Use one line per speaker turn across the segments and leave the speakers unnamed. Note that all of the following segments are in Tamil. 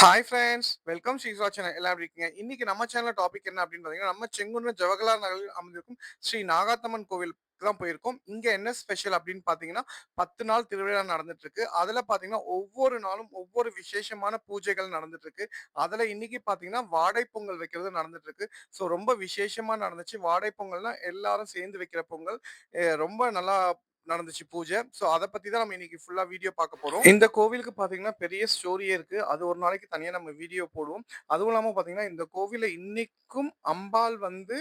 Hi friends, welcome Sriswa channel. எல்லாம் எப்படி இருக்கீங்க? இன்னைக்கு நம்ம சேனல் டாபிக் என்ன அப்படின்னு பார்த்தீங்கன்னா, நம்ம செங்குன்றம் ஜவஹர்லால் நகரில் அமைந்திருக்கும் ஸ்ரீ நாகாத்தம்மன் கோவில் தான் போயிருக்கோம். இங்க என்ன ஸ்பெஷல் அப்படின்னு பார்த்தீங்கன்னா, 10 நாள் திருவிழா நடந்துட்டு இருக்கு. அதுல பார்த்தீங்கன்னா, ஒவ்வொரு நாளும் ஒவ்வொரு விசேஷமான பூஜைகள் நடந்துட்டு இருக்கு. அதுல இன்னைக்கு பார்த்தீங்கன்னா, வாடை பொங்கல் வைக்கிறது நடந்துட்டு இருக்கு. ஸோ ரொம்ப விசேஷமா நடந்துச்சு. வாடை பொங்கல்னா எல்லாரும் சேர்ந்து வைக்கிற பொங்கல். ரொம்ப நல்லா நடந்துச்சு பூஜை. ஸோ அத பத்தி தான் நம்ம இன்னைக்கு ஃபுல்லா வீடியோ பார்க்க போறோம். இந்த கோவிலுக்கு பார்த்தீங்கன்னா, பெரிய ஸ்டோரியே இருக்கு. அது ஒரு நாளைக்கு தனியா நம்ம வீடியோ போடுவோம். அதுவும் இல்லாம பார்த்தீங்கன்னா, இந்த கோவில்ல இன்னைக்கும் அம்பாள் வந்து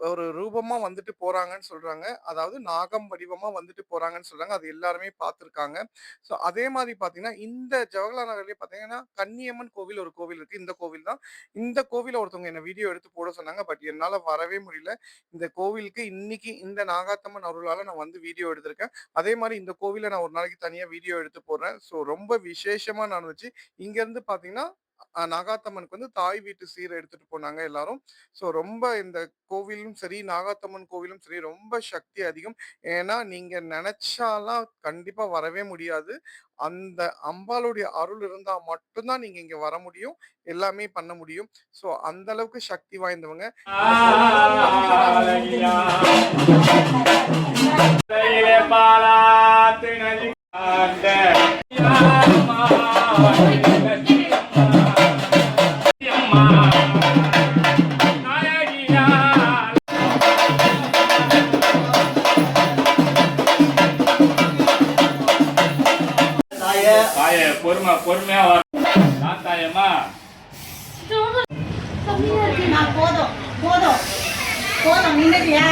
ஒரு ரூபமா வந்துட்டு போறாங்கன்னு சொல்றாங்க. அதாவது நாகம் வடிவமா வந்துட்டு போறாங்கன்னு சொல்றாங்க. அது எல்லாருமே பார்த்துருக்காங்க. ஸோ அதே மாதிரி பார்த்தீங்கன்னா, இந்த ஜவஹர்லால் நகர்லயே பார்த்தீங்கன்னா, கன்னியம்மன் கோவில் ஒரு கோவில் இருக்கு. இந்த கோவில் தான். இந்த கோவில ஒருத்தவங்க என்ன வீடியோ எடுத்து போட சொன்னாங்க. பட் என்னால வரவே முடியல. இந்த கோவிலுக்கு இன்னைக்கு இந்த நாகாத்தம்மன் அருளால நான் வந்து வீடியோ எடுத்திருக்கேன். அதே மாரி இந்த கோவில நான் ஒரு நாளைக்கு தனியா வீடியோ எடுத்து போடுறேன். ஸோ ரொம்ப விசேஷமா நடந்துச்சு. இங்கருந்து பார்த்தீங்கன்னா, நாகாத்தம்மனுக்கு வந்து தாய் வீட்டு சீர் எடுத்துட்டு போனாங்க எல்லாரும். ஸோ ரொம்ப இந்த கோவிலும் சரி, நாகாத்தம்மன் கோவிலும் சரி ரொம்ப சக்தி அதிகம். ஏன்னா, நீங்க நெனச்சாலாம் கண்டிப்பா வரவே முடியாது. அந்த அம்பாளுடைய அருள் இருந்தா மட்டும் தான் நீங்க இங்க வர முடியும். எல்லாமே பண்ண முடியும். ஸோ அந்த அளவுக்கு சக்தி வாய்ந்தவங்க.
பொறுமையா தாத்தாயம்மா
போதும் போதும் போதும் நின்னுட்டியா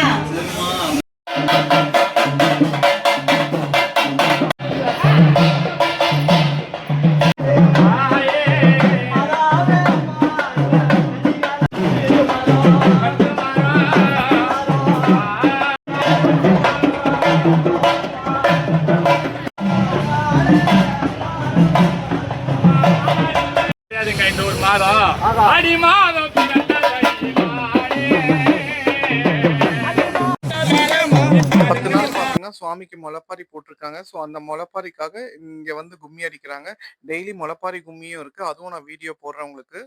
அடி மாதம்
10 நாள் பார்த்தீங்கன்னா, சுவாமிக்கு முளைப்பாரி போட்டிருக்காங்க. ஸோ அந்த முளைப்பாரிக்காக இங்க வந்து கும்மி அடிக்கிறாங்க. டெய்லி முளைப்பாரி கும்மியும் இருக்கு. அதுவும் நான் வீடியோ போடுறேன் உங்களுக்கு.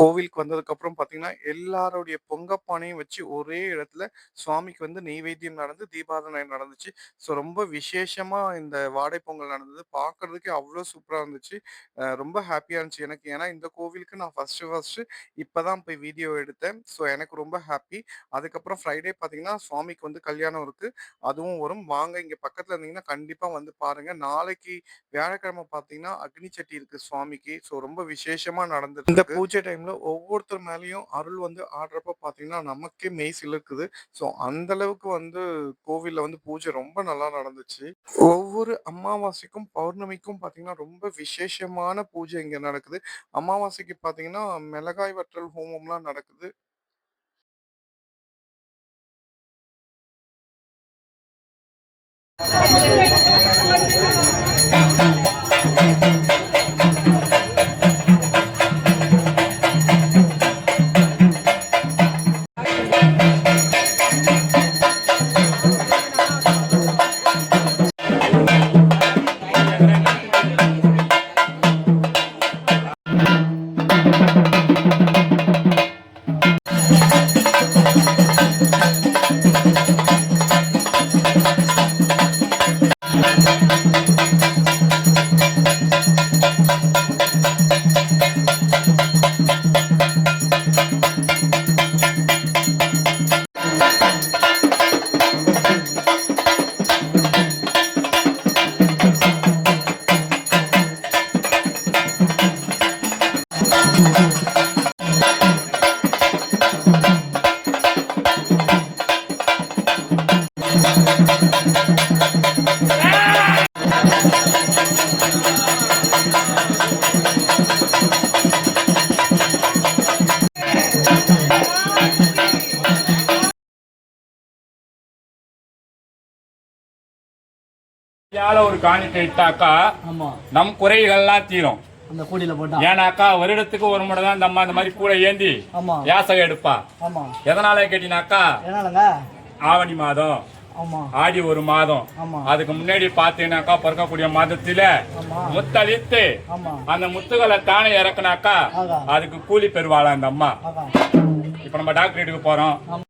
கோவிலுக்கு வந்ததுக்கப்புறம் பார்த்தீங்கன்னா, எல்லாருடைய பொங்கப்பானையும் வச்சு ஒரே இடத்துல சுவாமிக்கு வந்து நெய்வேத்தியம் நடந்து தீபாராதனை நடந்துச்சு. ஸோ ரொம்ப விசேஷமா இந்த வாடை பொங்கல் நடந்தது. பார்க்கறதுக்கே அவ்ளோ சூப்பரா இருந்துச்சு. ரொம்ப ஹேப்பியா இருந்துச்சு எனக்கு. ஏன்னா இந்த கோவிலுக்கு நான் ஃபர்ஸ்ட்டு இப்பதான் போய் வீடியோ எடுத்தேன். ஸோ எனக்கு ரொம்ப ஹேப்பி. அதுக்கப்புறம் ஃப்ரைடே பார்த்தீங்கன்னா, சுவாமிக்கு வந்து கல்யாணம் இருக்கு. அதுவும் வரும். வாங்க இங்க பக்கத்துல இருந்தீங்கன்னா கண்டிப்பா வந்து பாருங்க. நாளைக்கு வியாழக்கிழமை பார்த்தீங்கன்னா, அக்னி சட்டி இருக்கு சுவாமிக்கு. ஸோ ரொம்ப விசேஷமா நடந்துட்டு இந்த பூஜை டைம்ல ஒவ்வொருத்தர் மேலயும் அருள் வந்து ஆடுறப்ப பார்த்தீங்கன்னா, நமக்கே மெய் சிலிர்க்குது. ஸோ அந்த அளவுக்கு வந்து கோவில்ல வந்து பூஜை ரொம்ப நல்லா நடந்துச்சு. ஒவ்வொரு அமாவாசைக்கும், பௌர்ணமிக்கும் பார்த்தீங்கன்னா, ரொம்ப விசேஷமான பூஜை இங்க நடக்குது. அமாவாசைக்கு பார்த்தீங்கன்னா, மிளகாய் வற்றல் ஹோமம்லாம் நடக்குது.
ஒரு காணிக்கை இட்டாக்கா
ஆமா
நம் குறைகள்லாம் தீரும்.
அந்த கூடையில போட்டா
ஏன்னாக்கா வருடத்துக்கு ஒரு முறை தான் இந்த அம்மா இந்த மாதிரி கூடை ஏந்தி
ஆமா
யாசகம் எடுப்பா.
ஆமா
எதனால கேட்டினாக்கா
என்னாலங்க
ஆவணி மாதம்
ஆமா
ஆடி ஒரு மாதம்
ஆமா
அதுக்கு முன்னாடி பாத்தீங்கன்னாக்கா பிறக்கக்கூடிய மாதத்துல
ஆமா
முத்தளித்து
ஆமா
அந்த முத்துகளை தானே இறக்குனாக்கா
ஆகா
அதுக்கு கூலி பெறுவாளா இந்த அம்மா.
ஆகா
இப்ப நம்ம டாக்டர் வீட்டுக்கு போறோம்,
ஆமா